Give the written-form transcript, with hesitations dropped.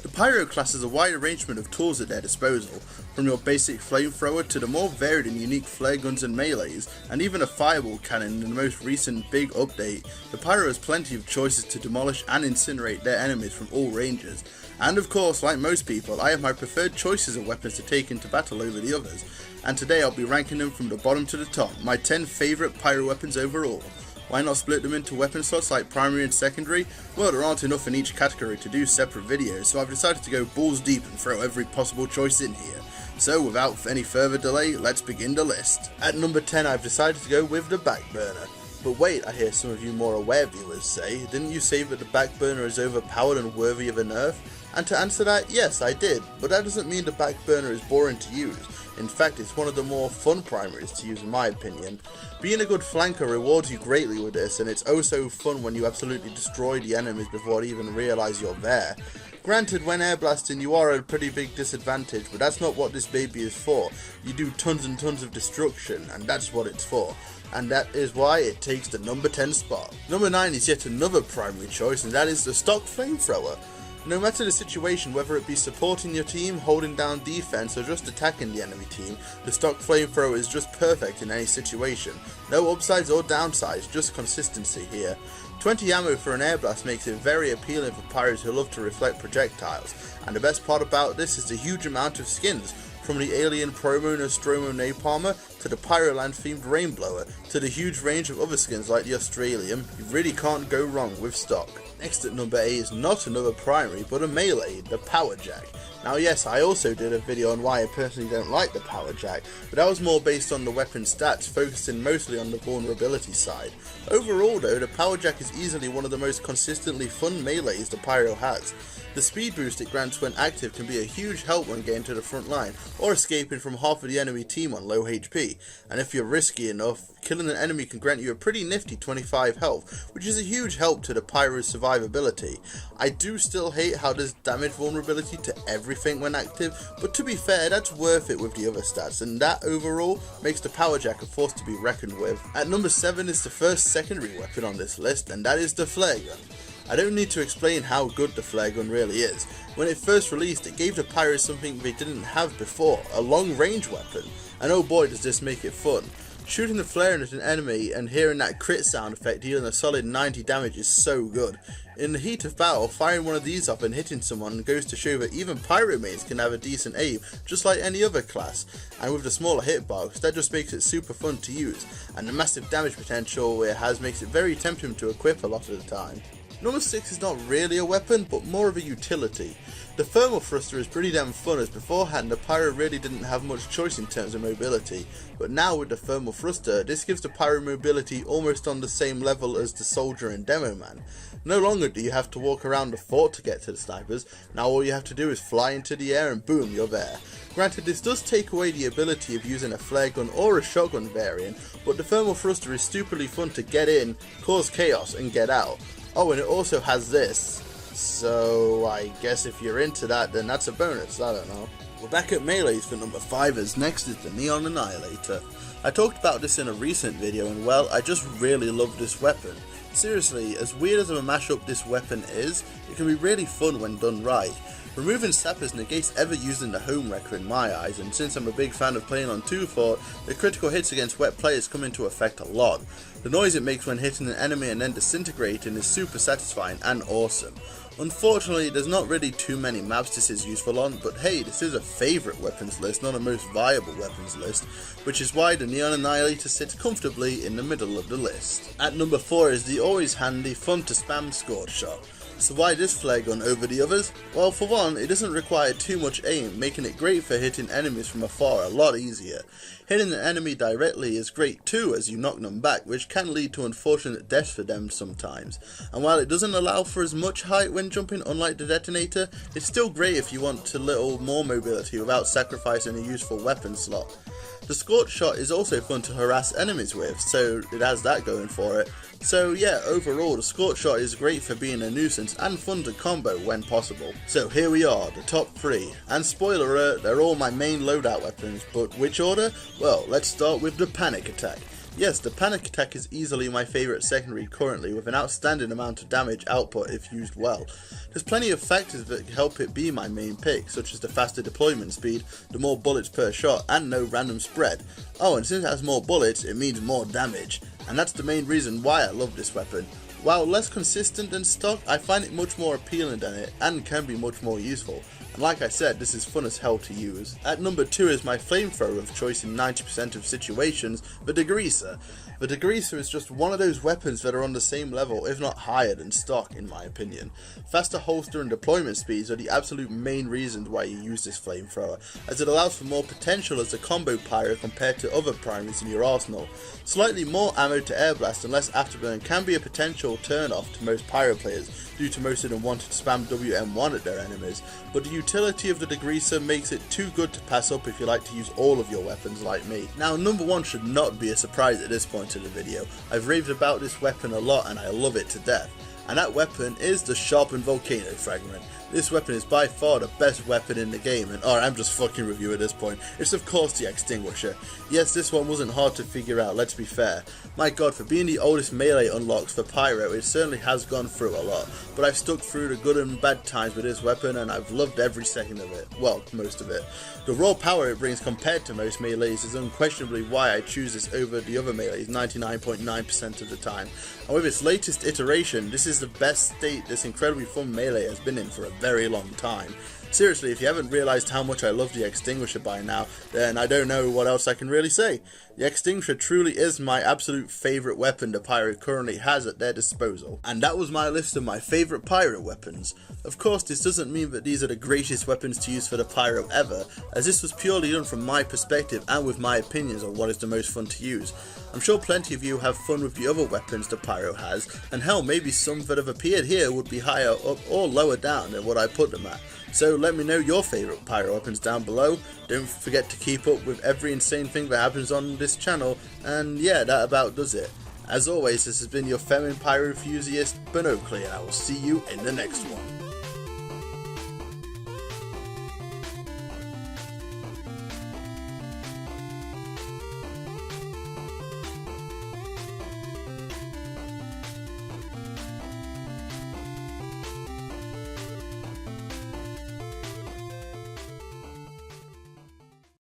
The Pyro class has a wide arrangement of tools at their disposal, from your basic flamethrower to the more varied and unique flare guns and melees, and even a fireball cannon in the most recent big update. The Pyro has plenty of choices to demolish and incinerate their enemies from all ranges. And of course, like most people, I have my preferred choices of weapons to take into battle over the others, and today I'll be ranking them from the bottom to the top, my 10 favourite Pyro weapons overall. Why not split them into weapon slots like primary and secondary? Well, there aren't enough in each category to do separate videos, so I've decided to go balls deep and throw every possible choice in here. So without any further delay, let's begin the list. At number 10 I've decided to go with the backburner. But wait, I hear some of you more aware viewers say, didn't you say that the backburner is overpowered and worthy of a nerf? And to answer that, yes I did, but that doesn't mean the backburner is boring to use. In fact, it's one of the more fun primaries to use in my opinion. Being a good flanker rewards you greatly with this, and it's oh so fun when you absolutely destroy the enemies before they even realise you're there. Granted, when air blasting you are at a pretty big disadvantage, but that's not what this baby is for. You do tons and tons of destruction, and that's what it's for. And that is why it takes the number 10 spot. Number 9 is yet another primary choice, and that is the stock flamethrower. No matter the situation, whether it be supporting your team, holding down defense, or just attacking the enemy team, the stock flamethrower is just perfect in any situation. No upsides or downsides, just consistency here. 20 ammo for an air blast makes it very appealing for pyros who love to reflect projectiles, and the best part about this is the huge amount of skins, from the alien Promo Nostromo Napalmer to the Pyroland themed Rainblower, to the huge range of other skins like the Australian. You really can't go wrong with stock. Next at number 8 is not another primary but a melee, the Power Jack. Now yes, I also did a video on why I personally don't like the Power Jack, but that was more based on the weapon stats, focusing mostly on the vulnerability side. Overall though, the Power Jack is easily one of the most consistently fun melees the Pyro has. The speed boost it grants when active can be a huge help when getting to the front line, or escaping from half of the enemy team on low HP, and if you're risky enough, killing an enemy can grant you a pretty nifty 25 health, which is a huge help to the Pyro's survivability. I do still hate how there's damage vulnerability to everything when active, but to be fair, that's worth it with the other stats, and that overall makes the Power Jack a force to be reckoned with. At number 7 is the first secondary weapon on this list, and that is the flare gun. I don't need to explain how good the flare gun really is. When it first released, it gave the Pyros something they didn't have before, a long range weapon, and oh boy does this make it fun. Shooting the flare at an enemy and hearing that crit sound effect dealing a solid 90 damage is so good. In the heat of battle, firing one of these off and hitting someone goes to show that even pyro mates can have a decent aim, just like any other class, and with the smaller hitbox, that just makes it super fun to use, and the massive damage potential it has makes it very tempting to equip a lot of the time. Number 6 is not really a weapon, but more of a utility. The thermal thruster is pretty damn fun, as beforehand the pyro really didn't have much choice in terms of mobility, but now with the thermal thruster, this gives the pyro mobility almost on the same level as the soldier and demo man. No longer do you have to walk around the fort to get to the snipers, now all you have to do is fly into the air and boom, you're there. Granted, this does take away the ability of using a flare gun or a shotgun variant, but the thermal thruster is stupidly fun to get in, cause chaos and get out. Oh, and it also has this, so I guess if you're into that, then that's a bonus, I don't know. We're back at melees for number 5, as next is the Neon Annihilator. I talked about this in a recent video, and well, I just really love this weapon. Seriously, as weird as of a mashup this weapon is, it can be really fun when done right. Removing sappers negates ever using the home wrecker in my eyes, and since I'm a big fan of playing on 2-fort, the critical hits against wet players come into effect a lot. The noise it makes when hitting an enemy and then disintegrating is super satisfying and awesome. Unfortunately, there's not really too many maps this is useful on, but hey, this is a favourite weapons list, not a most viable weapons list, which is why the Neon Annihilator sits comfortably in the middle of the list. At number 4 is the always handy, fun to spam Scorch shot. So why this flare gun over the others? Well, for one, it doesn't require too much aim, making it great for hitting enemies from afar a lot easier. Hitting an enemy directly is great too, as you knock them back, which can lead to unfortunate deaths for them sometimes. And while it doesn't allow for as much height when jumping, unlike the detonator, it's still great if you want a little more mobility without sacrificing a useful weapon slot. The Scorch shot is also fun to harass enemies with, so it has that going for it. So yeah, overall the Scorch shot is great for being a nuisance and fun to combo when possible. So here we are, the top 3, and spoiler alert, they're all my main loadout weapons, but which order? Well, let's start with the Panic Attack. Yes, the panic attack is easily my favourite secondary currently, with an outstanding amount of damage output if used well. There's plenty of factors that help it be my main pick, such as the faster deployment speed, the more bullets per shot, and no random spread. Oh, and since it has more bullets, it means more damage, and that's the main reason why I love this weapon. While less consistent than stock, I find it much more appealing than it, and can be much more useful. And like I said, this is fun as hell to use. At number 2 is my flamethrower of choice in 90% of situations, the Degreaser. The Degreaser is just one of those weapons that are on the same level, if not higher than stock in my opinion. Faster holster and deployment speeds are the absolute main reasons why you use this flamethrower, as it allows for more potential as a combo pyro compared to other primaries in your arsenal. Slightly more ammo to air blast and less afterburn can be a potential turn off to most pyro players, due to most of them wanting to spam WM1 at their enemies, but the utility of the Degreaser makes it too good to pass up if you like to use all of your weapons like me. Now, number 1 should not be a surprise at this point in the video. I've raved about this weapon a lot and I love it to death, and that weapon is the sharpened volcano fragment. This weapon is by far the best weapon in the game, and I'm just fucking with you at this point. It's of course the Extinguisher. Yes, this one wasn't hard to figure out, let's be fair. My god, for being the oldest melee unlocks for Pyro, it certainly has gone through a lot, but I've stuck through the good and bad times with this weapon and I've loved every second of it. Well, most of it. The raw power it brings compared to most melees is unquestionably why I choose this over the other melees 99.9% of the time. And with its latest iteration, this is the best state this incredibly fun melee has been in for a very long time. Seriously, if you haven't realised how much I love the Extinguisher by now, then I don't know what else I can really say. The Extinguisher truly is my absolute favourite weapon the Pyro currently has at their disposal. And that was my list of my favourite Pyro weapons. Of course, this doesn't mean that these are the greatest weapons to use for the Pyro ever, as this was purely done from my perspective and with my opinions on what is the most fun to use. I'm sure plenty of you have fun with the other weapons the Pyro has, and hell, maybe some that have appeared here would be higher up or lower down than what I put them at. So let me know your favourite Pyro weapons down below. Don't forget to keep up with every insane thing that happens on this channel, and yeah, that about does it. As always, this has been your feminine pyro enthusiast, BonOakley, and I will see you in the next one.